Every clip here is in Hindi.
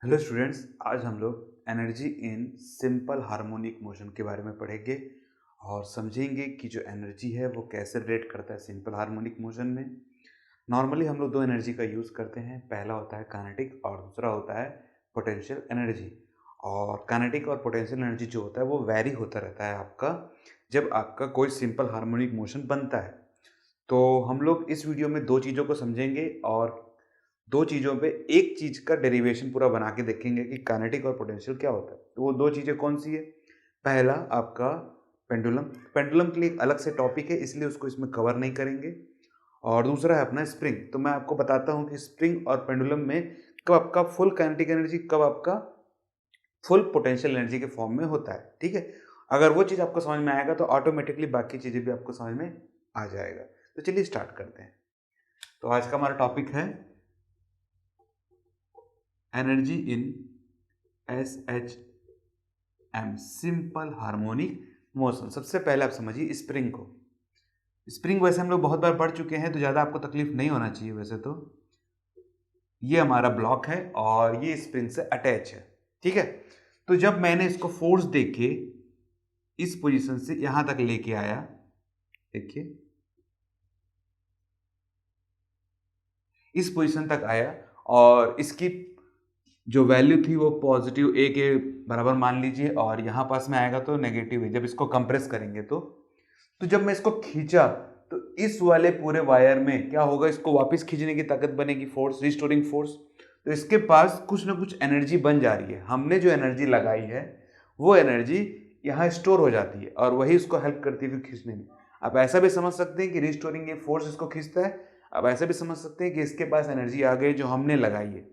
हेलो स्टूडेंट्स, आज हम लोग energy in simple harmonic motion के बारे में पढ़ेंगे और समझेंगे कि जो एनर्जी है वो कैसे रिलेट करता है सिंपल हार्मोनिक मोशन में। नॉर्मली हम लोग दो एनर्जी का यूज़ करते हैं, पहला होता है काइनेटिक और दूसरा होता है पोटेंशियल एनर्जी। और काइनेटिक और पोटेंशियल एनर्जी जो होता है वो वैरी होता रहता है आपका जब आपका कोई सिंपल हार्मोनिक मोशन बनता है। तो हम लोग इस वीडियो में दो चीज़ों को समझेंगे और दो चीज़ों पे एक चीज़ का डेरिवेशन पूरा बना के देखेंगे कि काइनेटिक और पोटेंशियल क्या होता है। तो वो दो चीज़ें कौन सी है? पहला आपका पेंडुलम। पेंडुलम के लिए एक अलग से टॉपिक है, इसलिए उसको इसमें कवर नहीं करेंगे। और दूसरा है अपना स्प्रिंग। तो मैं आपको बताता हूँ कि स्प्रिंग और पेंडुलम में कब आपका फुल काइनेटिक एनर्जी, कब आपका फुल पोटेंशियल एनर्जी के फॉर्म में होता है। ठीक है, अगर वो चीज़ आपको समझ में आएगा तो ऑटोमेटिकली बाकी चीज़ें भी आपको समझ में आ जाएगा। तो चलिए स्टार्ट करते हैं। तो आज का हमारा टॉपिक है energy in S H M, simple harmonic motion. सबसे पहले आप समझिए स्प्रिंग को। स्प्रिंग वैसे हम लोग बहुत बार पढ़ चुके हैं तो ज़्यादा आपको तकलीफ नहीं होना चाहिए। वैसे तो ये हमारा ब्लॉक है और ये स्प्रिंग से अटैच है। ठीक है, तो जब मैंने इसको फोर्स देके इस पोजीशन से यहां तक लेके आया, देखिए इस पोजीशन तक आया और इसकी जो वैल्यू थी वो पॉजिटिव ए के बराबर मान लीजिए और यहाँ पास में आएगा तो नेगेटिव ए। जब इसको कंप्रेस करेंगे तो जब मैं इसको खींचा तो इस वाले पूरे वायर में क्या होगा, इसको वापस खींचने की ताकत बनेगी, फोर्स, रिस्टोरिंग फोर्स। तो इसके पास कुछ ना कुछ एनर्जी बन जा रही है। हमने जो एनर्जी लगाई है वो एनर्जी यहाँ स्टोर हो जाती है और वही उसको हेल्प करती है फिर खींचने में। आप ऐसा भी समझ सकते हैं कि रिस्टोरिंग ये फोर्स इसको खींचता है। आप ऐसा भी समझ सकते हैं कि इसके पास एनर्जी आ गई जो हमने लगाई है।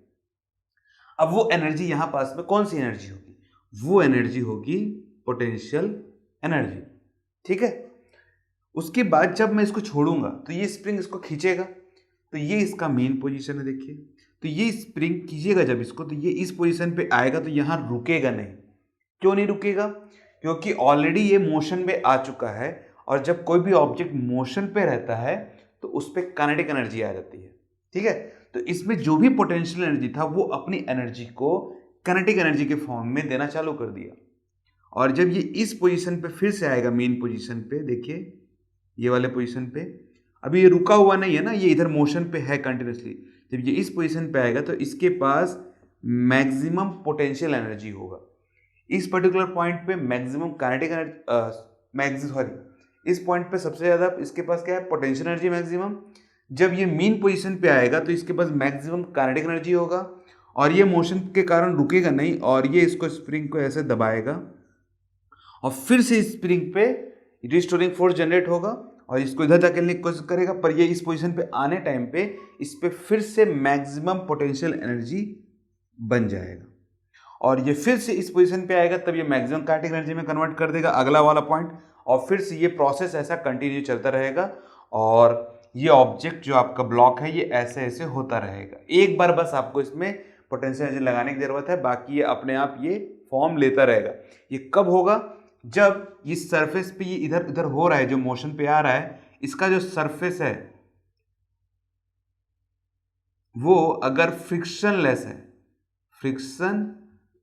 अब वो एनर्जी यहां पास में कौन सी एनर्जी होगी? वो एनर्जी होगी पोटेंशियल एनर्जी। ठीक है, उसके बाद जब मैं इसको छोड़ूंगा तो ये स्प्रिंग इसको खींचेगा। तो ये इसका मेन पोजीशन है, देखिए। तो ये स्प्रिंग खींचेगा जब इसको तो ये इस पोजीशन पे आएगा तो यहां रुकेगा नहीं। क्यों नहीं रुकेगा? क्योंकि ऑलरेडी ये मोशन में आ चुका है और जब कोई भी ऑब्जेक्ट मोशन पे रहता है तो उस पर काइनेटिक एनर्जी आ जाती है। ठीक है, तो इसमें जो भी पोटेंशियल एनर्जी था वो अपनी एनर्जी को काइनेटिक एनर्जी के फॉर्म में देना चालू कर दिया। और जब ये इस पोजीशन पे फिर से आएगा, मेन पोजीशन पे, देखिए ये वाले पोजीशन पे, अभी ये रुका हुआ नहीं है ना, ये इधर मोशन पे है कंटिन्यूसली। जब ये इस पोजीशन पे आएगा तो इसके पास मैक्सिमम पोटेंशियल एनर्जी होगा। इस पर्टिकुलर पॉइंट पे मैक्सिमम काइनेटिक एनर्जी, सॉरी, इस पॉइंट पे सबसे ज़्यादा इसके पास क्या है, पोटेंशियल एनर्जी मैक्सिमम। जब ये मेन पोजीशन पे आएगा तो इसके पास मैक्सिमम काइनेटिक एनर्जी होगा और ये मोशन के कारण रुकेगा नहीं और ये इसको स्प्रिंग को ऐसे दबाएगा और फिर से स्प्रिंग पे रिस्टोरिंग फोर्स जनरेट होगा और इसको इधर धकेलने की कोशिश करेगा। पर ये इस पोजीशन पे आने टाइम पे इस पे फिर से मैक्सिमम पोटेंशियल एनर्जी बन जाएगा और ये फिर से इस पोजीशन पे आएगा तब ये मैक्सिमम काइनेटिक एनर्जी में कन्वर्ट कर देगा, अगला वाला पॉइंट। और फिर से ये प्रोसेस ऐसा कंटिन्यू चलता रहेगा और ये ऑब्जेक्ट जो आपका ब्लॉक है ये ऐसे ऐसे होता रहेगा। एक बार बस आपको इसमें पोटेंशियल एनर्जी लगाने की जरूरत है, बाकी ये अपने आप ये फॉर्म लेता रहेगा। ये कब होगा? जब इस सरफेस पे ये इधर उधर हो रहा है, जो मोशन पे आ रहा है, इसका जो सरफेस है वो अगर फ्रिक्शन लेस है, फ्रिक्शन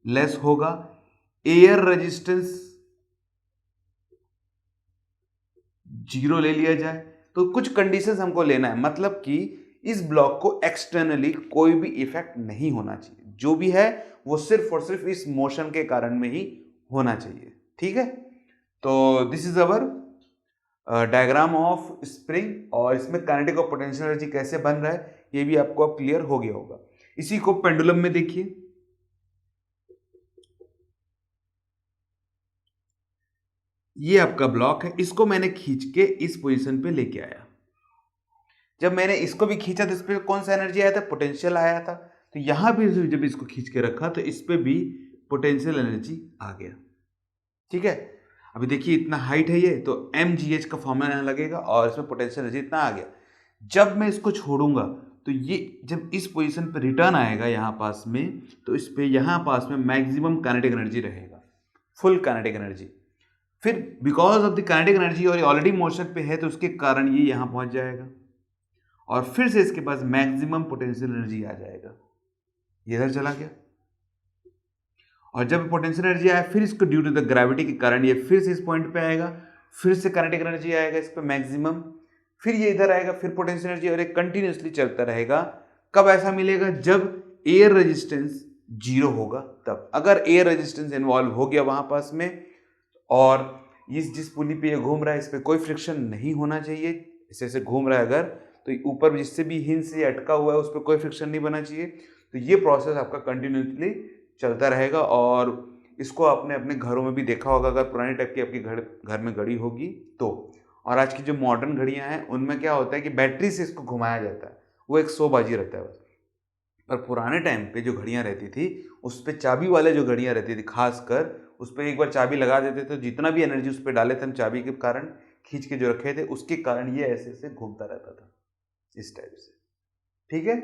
लेस होगा, एयर रेजिस्टेंस जीरो ले लिया जाए, तो कुछ कंडीशंस हमको लेना है। मतलब कि इस ब्लॉक को एक्सटर्नली कोई भी इफेक्ट नहीं होना चाहिए, जो भी है वो सिर्फ और सिर्फ इस मोशन के कारण में ही होना चाहिए। ठीक है, तो this is our diagram of spring और इसमें काइनेटिक और पोटेंशियल एनर्जी कैसे बन रहा है ये भी आपको अब क्लियर हो गया होगा। इसी को पेंडुलम में देखिए, ये आपका ब्लॉक है, इसको मैंने खींच के इस पोजीशन पे लेके आया। जब मैंने इसको भी खींचा तो इस पे कौन सा एनर्जी आया था? पोटेंशियल आया था। तो यहां भी जब इसको खींच के रखा तो इस पे भी पोटेंशियल एनर्जी आ गया। ठीक है, अभी देखिए इतना हाइट है ये, तो mgh का फॉर्मूला लगेगा और इसमें पोटेंशियल एनर्जी इतना आ गया। जब मैं इसको छोड़ूंगा तो ये जब इस पोजीशन पे रिटर्न आएगा यहाँ पास में, तो इस पे यहाँ पास में मैक्सिमम काइनेटिक एनर्जी रहेगा, फुल काइनेटिक एनर्जी। फिर because of the kinetic energy और ये ऑलरेडी मोशन पे है तो उसके कारण ये यहाँ पहुंच जाएगा और फिर से इसके पास मैक्सिमम पोटेंशियल एनर्जी आ जाएगा, ये इधर चला गया। और जब पोटेंशियल एनर्जी आया फिर इसको ड्यू टू द ग्रेविटी के कारण ये फिर से इस पॉइंट पे आएगा, फिर से काइनेटिक एनर्जी आएगा इस पे मैक्सिमम, फिर ये इधर आएगा, फिर पोटेंशियल एनर्जी, और ये कंटिन्यूसली चलता रहेगा। कब ऐसा मिलेगा? जब एयर रेजिस्टेंस जीरो होगा तब। अगर एयर रेजिस्टेंस इन्वॉल्व हो गया वहां पास में, और इस जिस पुली पे ये घूम रहा है इस पे कोई फ्रिक्शन नहीं होना चाहिए, ऐसे ऐसे घूम रहा है अगर, तो ऊपर जिससे भी हिंज से अटका हुआ है उस पर कोई फ्रिक्शन नहीं बना चाहिए। तो ये प्रोसेस आपका कंटिन्यूसली चलता रहेगा। और इसको आपने अपने घरों में भी देखा होगा, अगर पुराने टाइप की आपकी घर में घड़ी होगी तो। और आज की जो मॉडर्न घड़ियां हैं उनमें क्या होता है कि बैटरी से इसको घुमाया जाता है, वो एक शोबाजी रहता है बस। पर पुराने टाइम पे जो घड़ियां रहती थी उस पर चाबी वाले जो घड़ियां रहती थी खासकर, उस पर एक बार चाबी लगा देते थे, जितना भी एनर्जी उस पर डाले थे हम चाबी के कारण खींच के जो रखे थे उसके कारण ये ऐसे ऐसे घूमता रहता था इस टाइप से। ठीक है,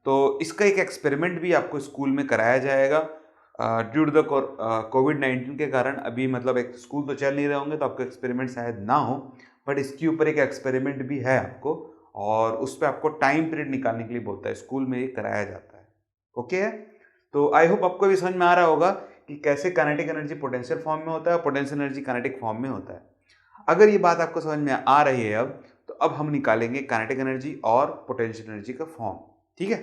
तो इसका एक एक्सपेरिमेंट भी आपको स्कूल में कराया जाएगा। ड्यू टू द कोविड-19 के कारण अभी मतलब एक स्कूल तो चल नहीं रहे होंगे तो आपका एक्सपेरिमेंट शायद ना हो, बट इसके ऊपर एक एक्सपेरिमेंट भी है आपको, और उस पर आपको टाइम पीरियड निकालने के लिए बोलता है, स्कूल में ये कराया जाता है। ओके है, तो आई होप आपको भी समझ में आ रहा होगा कि कैसे काइनेटिक एनर्जी पोटेंशियल फॉर्म में होता है, पोटेंशियल एनर्जी काइनेटिक फॉर्म में होता है। अगर ये बात आपको समझ में आ रही है अब, तो अब हम निकालेंगे काइनेटिक एनर्जी और पोटेंशियल एनर्जी का फॉर्म। ठीक है,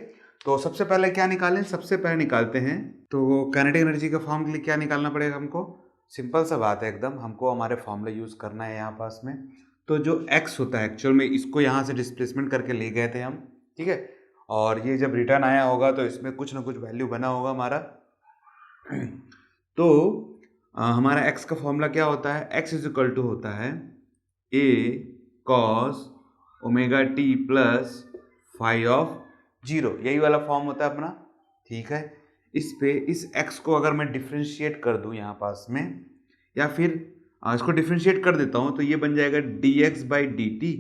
तो सबसे पहले क्या निकालें? सबसे पहले निकालते हैं, तो काइनेटिक एनर्जी का फॉर्म के लिए क्या निकालना पड़ेगा हमको? सिंपल सा बात है एकदम, हमको हमारे फॉर्मूला यूज करना है यहाँ पास में। तो जो x होता है एक्चुअल में, इसको यहाँ से डिस्प्लेसमेंट करके ले गए थे हम। ठीक है, और ये जब रिटर्न आया होगा तो इसमें कुछ ना कुछ वैल्यू बना होगा हमारा। तो हमारा x का फॉर्मूला क्या होता है? x इज इक्वल टू होता है a cos omega T plus five of zero, यही वाला फॉर्म होता है अपना। ठीक है, इस x को अगर मैं डिफ्रेंशिएट कर दूं यहाँ पास में, या फिर इसको डिफ्रेंशिएट कर देता हूँ तो ये बन जाएगा dx बाई डी टी,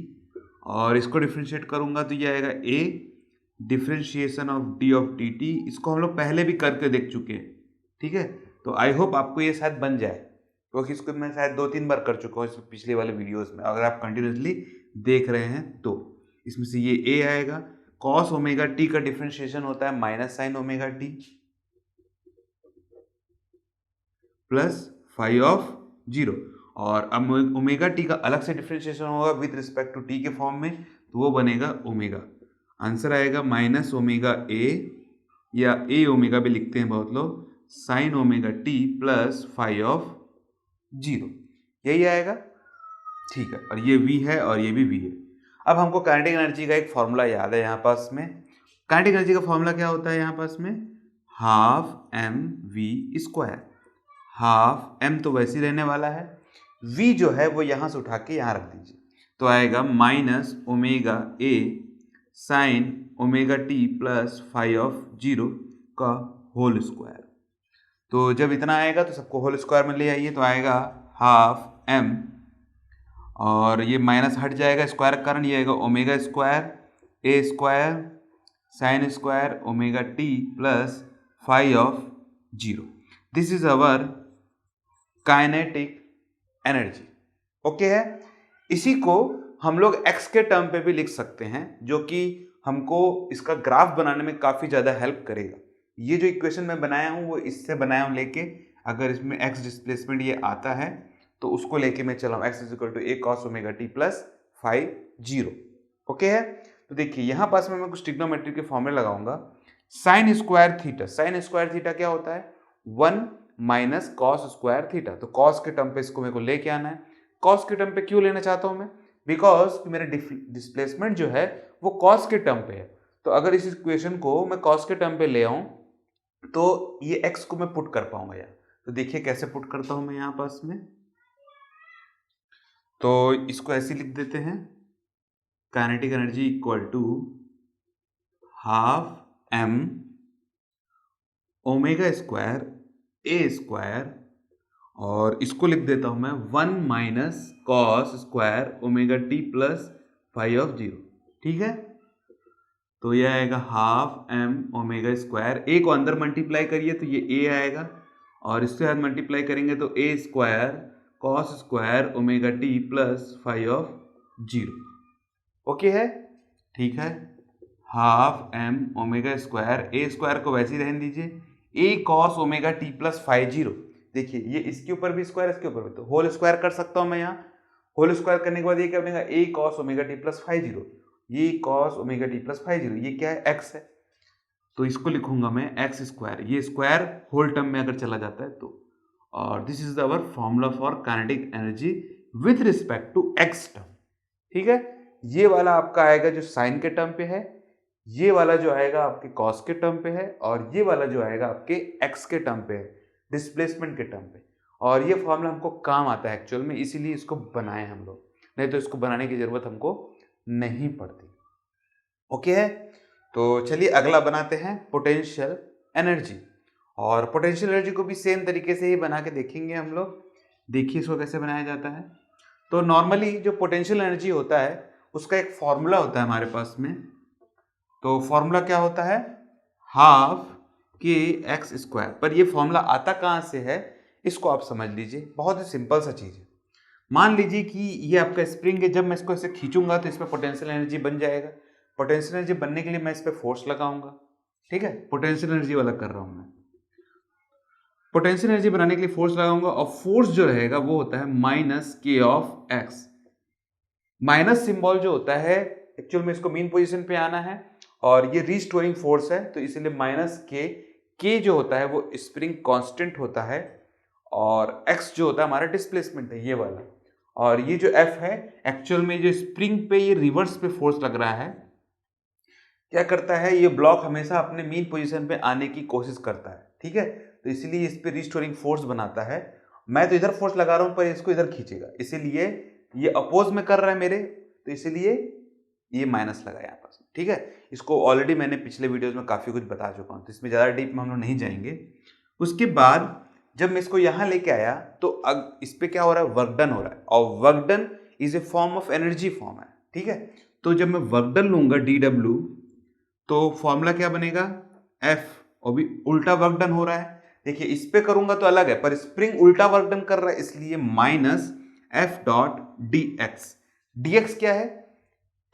और इसको डिफ्रेंशिएट करूंगा तो ये आएगा a differentiation of d of D T. इसको हम लोग पहले भी करके देख चुके हैं। ठीक है, तो आई होप आपको ये शायद बन जाए, क्योंकि इसको मैं शायद 2-3 बार कर चुका हूँ इस पिछले वाले वीडियोस में, अगर आप कंटिन्यूसली देख रहे हैं तो। इसमें से ये a आएगा, कॉस ओमेगा टी का डिफ्रेंशिएशन होता है minus sine omega T plus five of zero, और अब ओमेगा टी का अलग से डिफ्रेंशिएशन होगा विद रिस्पेक्ट टू टी के फॉर्म में, तो वो बनेगा ओमेगा। आंसर आएगा माइनस ओमेगा ए, या ए ओमेगा भी लिखते हैं बहुत लोग, sine omega T plus five of zero, यही आएगा। ठीक है, और ये v है और ये भी v है। अब हमको काइनेटिक एनर्जी का एक फॉर्मूला याद है यहाँ पास में। काइनेटिक एनर्जी का फॉर्मूला क्या होता है यहाँ पास में? Half m v square. Half m तो वैसे ही रहने वाला है, v जो है वो यहाँ से उठा के यहाँ रख दीजिए, तो आएगा minus omega a sine omega T plus five of zero का होल स्क्वायर। तो जब इतना आएगा तो सबको होल स्क्वायर में ले आइए, तो आएगा हाफ m, और ये माइनस हट जाएगा स्क्वायर के कारण, ये आएगा omega square a square sine square omega T plus five of zero. This is our kinetic energy. Okay है, इसी को हम लोग x के टर्म पे भी लिख सकते हैं, जो कि हमको इसका ग्राफ बनाने में काफी ज्यादा हेल्प करेगा। ये जो इक्वेशन मैं बनाया हूं वो इससे बनाया हूं लेके, अगर इसमें x डिस्प्लेसमेंट ये आता है तो उसको लेके मैं चला हूं, x is equal to a cos omega T plus five zero. Okay है, तो देखिए यहाँ पास में मैं कुछ ट्रिग्नोमेट्री के फॉर्मूले लगाऊंगा। Sine square theta, sine square theta क्या होता है? 1 माइनस कॉस स्क्वायर थीटा। तो कॉस के टर्म पे इसको मेरे को लेके आना है। कॉस के टर्म पे क्यों लेना चाहता हूं मैं? बिकॉज मेरा डिस्प्लेसमेंट जो है वो कॉस के टर्म पे है, तो अगर इस इक्वेशन को मैं कॉस के टर्म पे ले आऊं तो ये x को मैं पुट कर पाऊंगा यार। तो देखिए कैसे पुट करता हूं मैं यहां पास में, तो इसको ऐसे लिख देते हैं, kinetic energy equal to half m omega square a square, और इसको लिख देता हूं मैं 1 minus cos square omega T plus five of zero. ठीक है, तो ये आएगा half m omega square, a को अंदर मल्टीप्लाई करिए तो ये a आएगा, और इसके साथ मल्टीप्लाई करेंगे तो a square cos square omega T plus five of zero. Okay है, ठीक है, half m omega square, a square को वैसे ही रहने दीजिए, A cos omega T plus five zero. देखिए ये इसके ऊपर भी स्क्वायर, इसके ऊपर भी, तो होल स्क्वायर कर सकता हूं मैं यहाँ। होल स्क्वायर करने के बाद ये क्या बनेगा, A cos omega T plus five zero. ये cos omega T plus five zero, ये क्या है, एक्स है, तो इसको लिखूंगा मैं एक्स स्क्वायर। ये स्क्वायर होल टर्म में अगर चला जाता है तो, और this is our formula for kinetic energy with respect to X term. ठीक है, ये वाला आपका आएगा जो साइन के टर्म पे है, ये वाला जो आएगा आपके कॉस के टर्म पे है, और ये वाला जो आएगा आपके एक्स के टर्म पे है, डिस्प्लेसमेंट के टर्म पे। और ये फॉर्मूला हमको काम आता है एक्चुअल में, इसीलिए इसको बनाए हम लोग, नहीं तो इसको बनाने की जरूरत हमको नहीं पड़ती। ओके है, तो चलिए अगला बनाते हैं पोटेंशियल एनर्जी। और पोटेंशियल एनर्जी को भी सेम तरीके से ही बना के देखेंगे हम लोग। देखिए इसको कैसे बनाया जाता है। तो नॉर्मली जो पोटेंशियल एनर्जी होता है उसका एक फॉर्मूला होता है हमारे पास में। तो फॉर्मूला क्या होता है, हाफ के एक्स स्क्वायर। पर ये फॉर्मूला आता कहाँ से है इसको आप समझ लीजिए, बहुत ही सिंपल सा चीज़ है। मान लीजिए कि ये आपका स्प्रिंग है, जब मैं इसको ऐसे खींचूंगा तो इसमें पोटेंशियल एनर्जी बन जाएगा। पोटेंशियल एनर्जी बनने के लिए मैं इस पर फोर्स लगाऊंगा। ठीक है, पोटेंशियल एनर्जी वाला कर रहा हूं मैं। पोटेंशियल एनर्जी बनाने के लिए फोर्स लगाऊंगा, और फोर्स जो रहेगा वो होता है माइनस के ऑफ एक्स। माइनस सिंबल जो होता है एक्चुअल में इसको मीन पोजीशन पे आना है, और ये रिस्टोरिंग फोर्स है, तो इसलिए माइनस के जो होता है वो स्प्रिंग कांस्टेंट होता है, और एक्स जो होता है हमारा डिस्प्लेसमेंट है ये वाला। और ये जो एफ है एक्चुअल में जो स्प्रिंग पे ये रिवर्स पे फोर्स लग रहा है, क्या करता है ये ब्लॉक हमेशा अपने मीन पोजीशन पे आने की कोशिश करता है। ठीक है, तो इसीलिए इस पे रिस्टोरिंग फोर्स बनाता है। मैं तो इधर फोर्स लगा रहा हूं पर इसको इधर खींचेगा, इसीलिए ये अपोज में कर रहा है मेरे, तो इसीलिए ये माइनस लगा यहाँ पर। ठीक है, इसको ऑलरेडी मैंने पिछले वीडियोज में काफी कुछ बता चुका हूँ, तो इसमें ज्यादा डीप में हम लोग नहीं जाएंगे। उसके बाद जब मैं इसको यहां लेके आया तो अब इस पे क्या हो रहा है, वर्क डन हो रहा है, और work done is a form of energy form है। ठीक है, तो जब मैं वर्क डन लूंगा डी डब्ल्यू, तो फॉर्मूला क्या बनेगा, एफ, और भी उल्टा वर्क डन हो रहा है। देखिए इस पे करूंगा तो अलग है, पर स्प्रिंग उल्टा वर्क डन कर रहा है, इसलिए minus F dot D x. D x क्या है,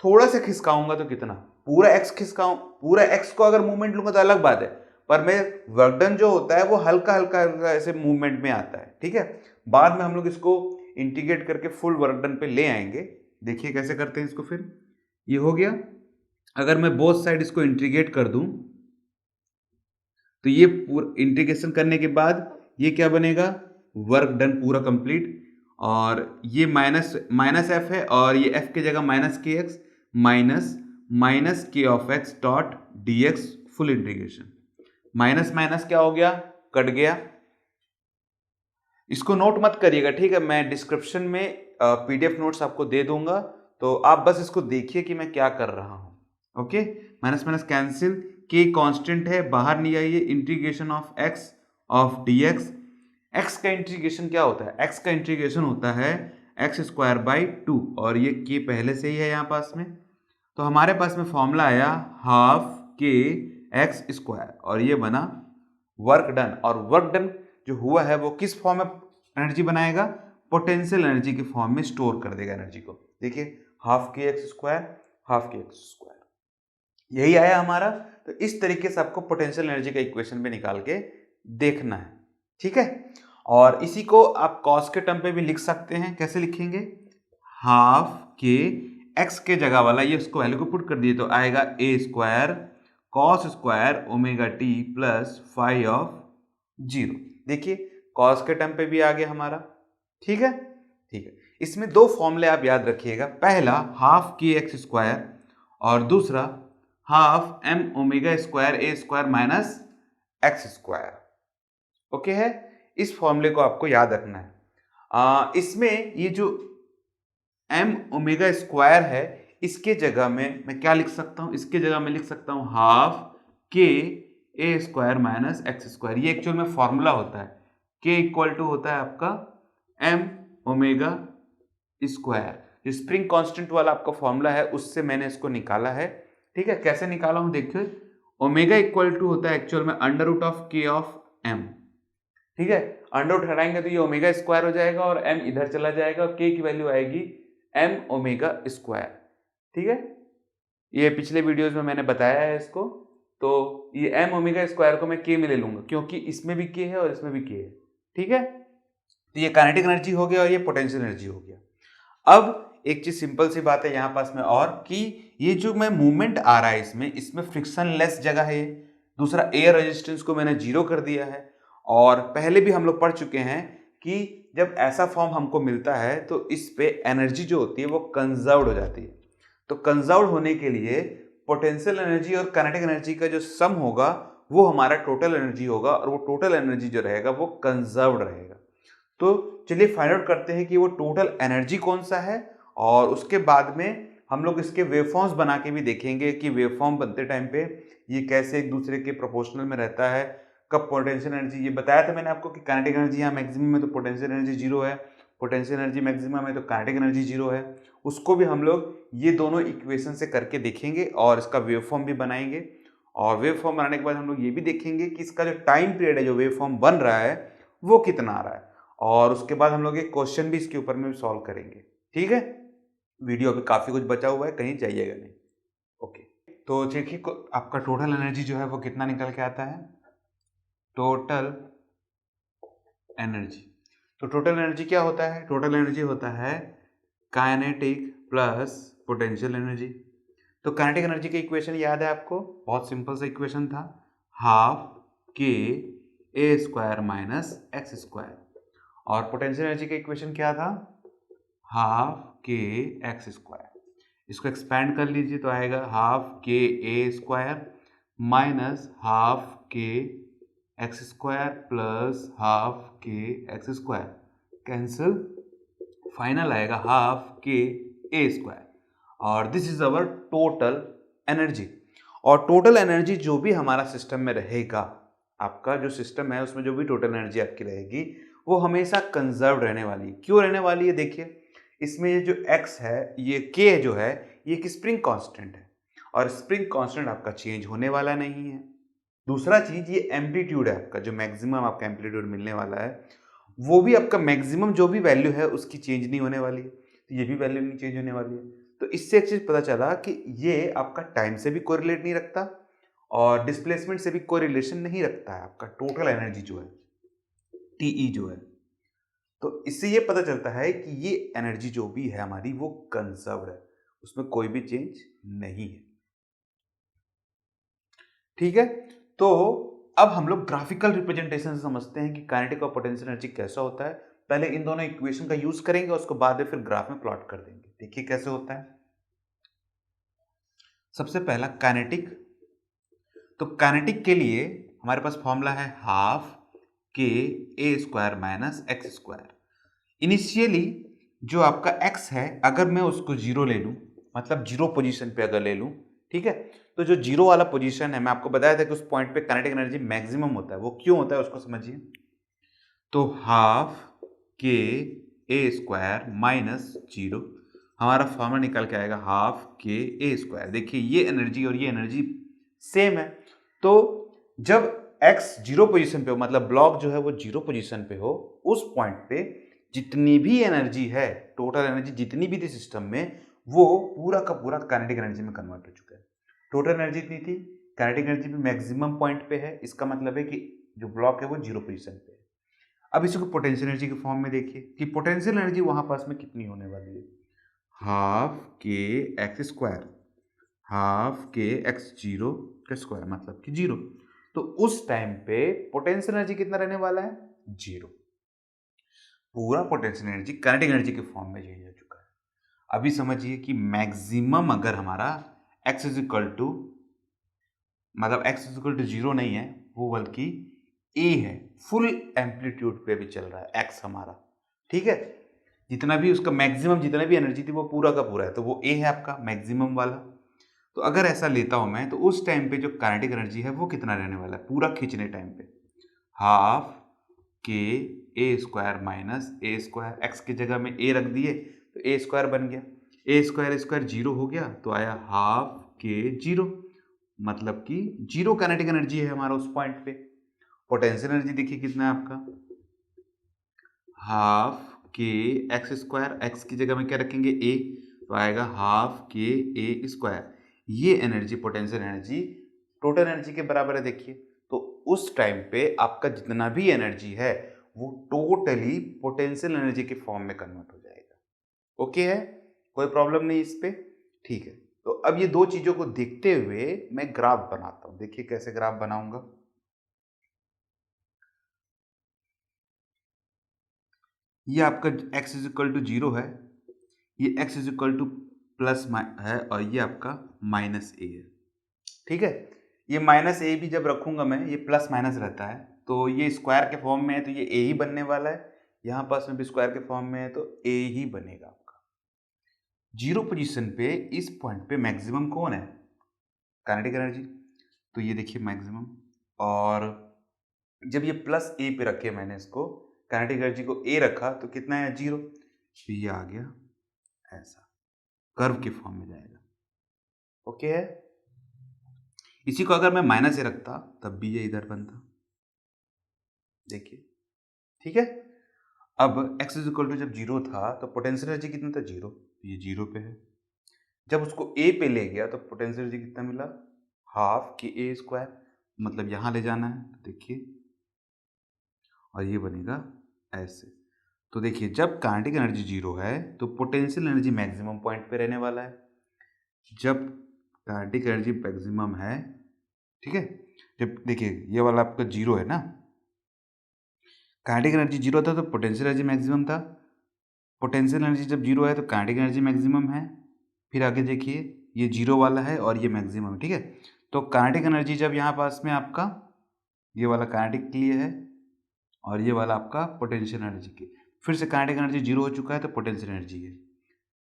थोड़ा सा खिसकाऊंगा तो कितना, पूरा एक्स खिसकाऊं, पूरा एक्स को अगर मूवमेंट लूंगा तो अलग बात है, पर मैं वर्क डन जो होता है वो हल्का हल्का हल्का ऐसे मूवमेंट में आता है। ठीक है, बाद में हम लोग इसको इंटीग्रेट करके फुल वर्क डन पे ले आएंगे। देखिए कैसे करते हैं इसको। फिर ये हो गया, अगर मैं बोथ साइड इसको इंटीग्रेट कर दूं तो ये पूरा इंटीग्रेशन करने के बाद ये क्या बनेगा, वर्क डन पूरा कंप्लीट। और ये माइनस एफ है, और ये एफ की जगह माइनस के एक्स, माइनस के of x dot D x full integration. Minus minus क्या हो गया, कट गया। इसको नोट मत करिएगा, ठीक है, मैं डिस्क्रिप्शन में पीडीएफ नोट्स आपको दे दूंगा, तो आप बस इसको देखिए कि मैं क्या कर रहा हूं। ओके, माइनस माइनस कैंसिल, के कांस्टेंट है, बाहर नहीं आइए, integration of x of D x. X का इंटीग्रेशन क्या होता है, एक्स का इंटीग्रेशन होता है एक्स स्क्वायर बाई टू, और ये के पहले से ही है यहाँ पास में, तो हमारे पास में फॉर्मूला आया हाफ के एक्स स्क्वायर, और ये बना वर्क डन। और वर्क डन जो हुआ है वो किस फॉर्म में एनर्जी बनाएगा, पोटेंशियल एनर्जी के फॉर्म में स्टोर कर देगा एनर्जी को। देखिए हाफ के एक्स स्क्वायर, हाफ के एक्स स्क्वायर, यही आया हमारा। तो इस तरीके से आपको पोटेंशियल एनर्जी का इक्वेशन में निकाल के देखना है। ठीक है, और इसी को आप कॉस के टर्म पे भी लिख सकते हैं। कैसे लिखेंगे, हाफ के एक्स के जगह वाला ये उसको वैल्यू को पुट कर दिए तो आएगा A square cos square omega T plus five of zero. देखिए कॉस के टर्म पे भी आ गया हमारा। ठीक है, ठीक है, इसमें दो फॉर्मूले आप याद रखिएगा, पहला हाफ के एक्स स्क्वायर, और दूसरा half M omega square A square minus x square. Okay है, इस फॉर्मूले को आपको याद रखना है। इसमें ये जो एम ओमेगा स्क्वायर है इसके जगह में मैं क्या लिख सकता हूं, इसके जगह में लिख सकता हूं हाफ के ए स्क्वायर माइनस एक्स स्क्वायर। ये एक्चुअल में फॉर्मूला होता है, के इक्वल टू होता है आपका m omega square. Spring constant वाला आपका फॉर्मूला है, उससे मैंने इसको निकाला है। ठीक है, कैसे निकाला हूं देखिए, ओमेगा इक्वल टू होता है एक्चुअल में अंडर रूट ऑफ के ऑफ एम। ठीक है, अंडर रूट हटाएंगे तो ये ओमेगा स्क्वायर हो जाएगा, और एम इधर चला जाएगा, और के की वैल्यू आएगी एम ओमेगा स्क्वायर। ठीक है, ये पिछले वीडियोस में मैंने बताया है इसको, तो ये m ओमेगा स्क्वायर को मैं k में ले लूंगा क्योंकि इसमें भी k है और इसमें भी k है, ठीक है। तो ये काइनेटिक एनर्जी हो गया और ये पोटेंशियल एनर्जी हो गया। अब एक चीज सिंपल सी बात है यहाँ पास में और कि ये जो मैं मूवमेंट आ रहा है इसमें फ्रिक्शन लेस जगह है। दूसरा एयर रेजिस्टेंस को मैंने जीरो कर दिया है और पहले भी हम लोग पढ़ चुके हैं कि जब ऐसा फॉर्म हमको मिलता है तो इस पे एनर्जी जो होती है वो कंजर्व्ड हो जाती है। तो कंजर्व्ड होने के लिए पोटेंशियल एनर्जी और काइनेटिक एनर्जी का जो सम होगा वो हमारा टोटल एनर्जी होगा और वो टोटल एनर्जी जो रहेगा वो कंजर्व्ड रहेगा। तो चलिए फाइंड आउट करते हैं कि वो टोटल एनर्जी कौन सा है और उसके बाद में हम लोग इसके वेवफॉर्म्स बना के भी देखेंगे कि वेवफॉर्म बनते टाइम पे ये कैसे एक दूसरे के प्रोपोर्शनल में रहता है। कब पोटेंशियल एनर्जी, ये बताया था मैंने आपको कि काइनेटिक एनर्जी यहाँ मैक्सिमम है तो पोटेंशियल एनर्जी जीरो है, पोटेंशियल एनर्जी मैक्सिमम है तो काइनेटिक एनर्जी जीरो है। उसको भी हम लोग ये दोनों इक्वेशन से करके देखेंगे और इसका वेवफॉर्म भी बनाएंगे। और वेवफॉर्म बनाने के बाद हम लोग ये भी देखेंगे कि इसका जो टाइम पीरियड है जो वेवफॉर्म बन रहा है वो कितना आ रहा है और उसके बाद हम लोग एक क्वेश्चन भी इसके ऊपर में सॉल्व करेंगे, ठीक है। वीडियो अभी काफी कुछ बचा हुआ है, कहीं जाइएगा नहीं। ओके, तो देखिए आपका टोटल एनर्जी जो है वो कितना निकल के आता है, टोटल एनर्जी। तो टोटल एनर्जी क्या होता है, टोटल एनर्जी होता है काइनेटिक प्लस पोटेंशियल एनर्जी। तो काइनेटिक एनर्जी का इक्वेशन याद है आपको, बहुत सिंपल सा इक्वेशन था, हाफ के ए स्क्वायर माइनस एक्स स्क्वायर। और पोटेंशियल एनर्जी का इक्वेशन क्या था, हाफ के एक्स स्क्वायर। इसको एक्सपैंड कर लीजिए तो आएगा हाफ के ए स्क्वायर माइनस हाफ के एक्स स्क्वायर प्लस हाफ के एक्स स्क्वायर, कैंसिल, फाइनल आएगा हाफ के ए स्क्वायर। और this is our total energy. और टोटल एनर्जी जो भी हमारा सिस्टम में रहेगा, आपका जो सिस्टम है उसमें जो भी टोटल एनर्जी आपकी रहेगी वो हमेशा कंजर्व रहने वाली है। क्यों रहने वाली है, देखिए इसमें ये जो x है, ये k जो है, ये एक स्प्रिंग कांस्टेंट है और स्प्रिंग कांस्टेंट आपका चेंज होने वाला नहीं है। दूसरा चीज, ये एम्पलीट्यूड है आपका, जो मैक्सिमम आपका एम्पलीट्यूड मिलने वाला है वो भी आपका मैक्सिमम जो भी वैल्यू है उसकी चेंज नहीं होने वाली है, तो ये भी वैल्यू नहीं चेंज होने वाली है। तो इससे एक चीज पता चला कि ये आपका टाइम से भी कोरिलेट नहीं रखता और डिस्प्लेसमेंट से भी कोई रिलेशन नहीं रखता है आपका टोटल एनर्जी जो है, टीई जो है। तो इससे ये पता चलता है कि ये एनर्जी जो भी है हमारी वो कंजर्व्ड है, उसमें कोई भी चेंज नहीं है, ठीक है। तो अब हम लोग ग्राफिकल रिप्रेजेंटेशन से समझते हैं कि काइनेटिक और पोटेंशियल एनर्जी कैसा होता है। पहले इन दोनों इक्वेशन का यूज करेंगे, उसको बाद में फिर ग्राफ में प्लॉट कर देंगे। देखिए कैसे होता है। सबसे पहला काइनेटिक, तो काइनेटिक के लिए हमारे पास फॉर्मूला है हाफ के ए square minus x square. Initially जो आपका x है अगर मैं उसको जीरो ले लूं, मतलब जीरो पोजीशन पे अगर ले लूं, ठीक है, तो जो जीरो वाला पोजीशन है, मैं आपको बताया था कि उस पॉइंट पे काइनेटिक एनर्जी मैक्सिमम होता है। वो क्यों होता है उसको समझिए। तो हाफ के ए स्क्वायर माइनस जीरो, हमारा फॉर्मूला निकल के आएगा हाफ के ए स्क्वायर। देखिए ये एनर्जी और ये एनर्जी सेम है, तो जब x जीरो पोजीशन पे हो, मतलब ब्लॉक जो है वो जीरो पोजीशन पे हो, उस पॉइंट पे जितनी भी एनर्जी है, टोटल एनर्जी जितनी भी थी सिस्टम में, वो पूरा का पूरा काइनेटिक एनर्जी में कन्वर्ट हो चुका है। टोटल एनर्जी इतनी थी, काइनेटिक एनर्जी भी मैक्सिमम पॉइंट पे है, इसका मतलब है कि जो ब्लॉक है वो जीरो पोजीशन पे है। अब इसको पोटेंशियल एनर्जी के फॉर्म में देखिए कि पोटेंशियल एनर्जी वहां पास में कितनी होने वाली है, हाफ के एक्स स्क्वायर, हाफ के एक्स जीरो का स्क्वायर मतलब कि जीरो। तो उस टाइम पे पोटेंशियल एनर्जी कितना रहने वाला है, जीरो। पूरा पोटेंशियल एनर्जी काइनेटिक एनर्जी के फॉर्म में चेंज हो चुका है। अभी समझिए कि मैक्सिमम अगर हमारा x इज इक्वल टू, मतलब x is equal to zero नहीं है, वो बल्कि a है, फुल एम्पलीट्यूड पे भी चल रहा है x हमारा, ठीक है। जितना भी उसका मैक्सिमम जितना भी एनर्जी थी वो पूरा का पूरा है, तो वो a है आपका मैक्सिमम वाला। तो अगर ऐसा लेता हूं मैं, तो उस टाइम पे जो काइनेटिक एनर्जी है वो कितना रहने वाला है पूरा खींचने टाइम पे, हाफ के ए स्क्वायर माइनस ए स्क्वायर, एक्स की जगह में ए रख दिए तो ए स्क्वायर बन गया, ए स्क्वायर स्क्वायर जीरो हो गया तो आया हाफ के जीरो, मतलब कि जीरो काइनेटिक एनर्जी है हमारा उस पॉइंट पे। पोटेंशियल एनर्जी देखिए कितना है आपका, हाफ के एक्स स्क्वायर, एक्स की जगह में क्या रखेंगे ए, तो आएगा हाफ के ए स्क्वायर। ये energy potential energy total energy के बराबर है देखिए। तो उस टाइम पे आपका जितना भी एनर्जी है वो टोटली पोटेंशियल एनर्जी के फॉर्म में कन्वर्ट हो जाएगा। ओके है, कोई प्रॉब्लम नहीं इस पे, ठीक है। तो अब ये दो चीजों को देखते हुए मैं ग्राफ बनाता हूं। देखिए कैसे ग्राफ बनाऊंगा। ये आपका x इज इक्वल टू 0 है, ये x is equal two plus है, और ये आपका माइनस ए है, ठीक है। ये माइनस ए भी जब रखूंगा मैं, ये प्लस माइनस रहता है, तो ये स्क्वायर के फॉर्म में है तो ये ए ही बनने वाला है। यहाँ पास में भी स्क्वायर के फॉर्म में है तो ए ही बनेगा आपका। जीरो पोजीशन पे इस पॉइंट पे मैक्सिमम कौन है? Kinetic energy. तो ये देखिए मैक्सिमम, और जब ये प्लस ए पे रखे मैंने इसको, काइनेटिक एनर्जी को ए रखा तो कितना है? 0। तो ये आ गया ऐसा, कर्व के फॉर्म में जाएगा। ओके है। इसी को अगर मैं माइनस ए रखता तब भी ये इधर बनता, देखिए, ठीक है। अब x इज इक्वल टू जब 0 था तो पोटेंशियल एनर्जी कितना था? 0। ये 0 पे है। जब उसको a पे ले गया तो पोटेंशियल एनर्जी कितना मिला? हाफ की a स्क्वायर, मतलब यहां ले जाना है तो देखिए, और ये बनेगा ऐसे। तो देखिए जब काइनेटिक एनर्जी 0 है तो पोटेंशियल एनर्जी मैक्सिमम पॉइंट पे रहने वाला है। जब काइनेटिक एनर्जी मैक्सिमम है, ठीक है, जब देखिए ये वाला आपका 0 है ना, काइनेटिक एनर्जी 0 था तो पोटेंशियल एनर्जी मैक्सिमम था। पोटेंशियल एनर्जी जब 0 है तो काइनेटिक एनर्जी मैक्सिमम है। फिर आगे देखिए ये 0 वाला है और ये मैक्सिमम, ठीक है। तो काइनेटिक एनर्जी जब यहाँ पास में आपका ये वाला काइनेटिक के लिए है और ये वाला आपका पोटेंशियल एनर्जी के, फिर से काइनेटिक एनर्जी 0 हो चुका है तो पोटेंशियल एनर्जी है।